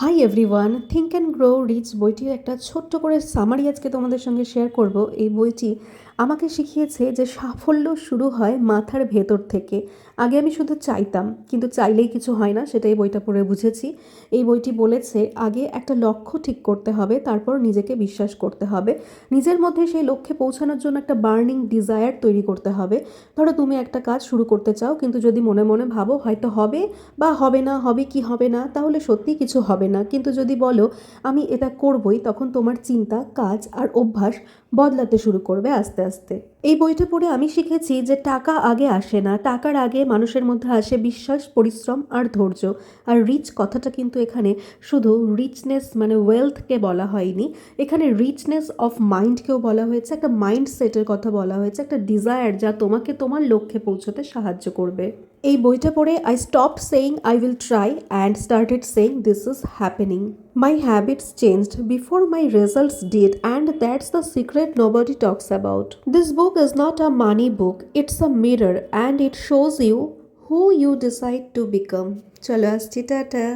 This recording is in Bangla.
High everyone, think and grow rich বইটির একটা ছোট্ট করে সামারি আজকে তোমাদের সঙ্গে শেয়ার করব। এই বইটি আমাকে শিখিয়েছে যে সাফল্য শুরু হয় মাথার ভেতর থেকে। আগে আমি শুধু চাইতাম, কিন্তু চাইলেই কিছু হয় না, সেটাই বইটা পড়ে বুঝেছি। এই বইটি বলেছে আগে একটা লক্ষ্য ঠিক করতে হবে, তারপর নিজেকে বিশ্বাস করতে হবে, নিজের মধ্যে সেই লক্ষ্যে পৌঁছানোর জন্য একটা বার্নিং ডিজায়ার তৈরি করতে হবে। ধরো তুমি একটা কাজ শুরু করতে চাও, কিন্তু যদি মনে মনে ভাবো হয়তো হবে বা হবে না, হবে কি হবে না, তাহলে সত্যি কিছু হবে না। কিন্তু যদি বলো আমি এটা করবই, তখন তোমার চিন্তা, কাজ আর অভ্যাস বদলাতে শুরু করবে আস্তে আস্তে। এই বইটা পড়ে আমি শিখেছি যে টাকা আগে আসে না, টাকার আগে মানুষের মধ্যে আসে বিশ্বাস, পরিশ্রম আর ধৈর্য। আর রিচ কথাটা কিন্তু এখানে শুধু রিচনেস মানে ওয়েলথকে বলা হয়নি, এখানে রিচনেস অফ মাইন্ডকেও বলা হয়েছে, একটা মাইন্ডসেটের কথা বলা হয়েছে, একটা ডিজায়ার যা তোমাকে তোমার লক্ষ্যে পৌঁছতে সাহায্য করবে। এই বইটা পড়ে I stopped saying I will try and started saying this is happening. My habits changed before my results did, and that's the secret nobody talks about. This book is not a money book, it's a mirror and it shows you who you decide to become. চলো আসছি, টাটা।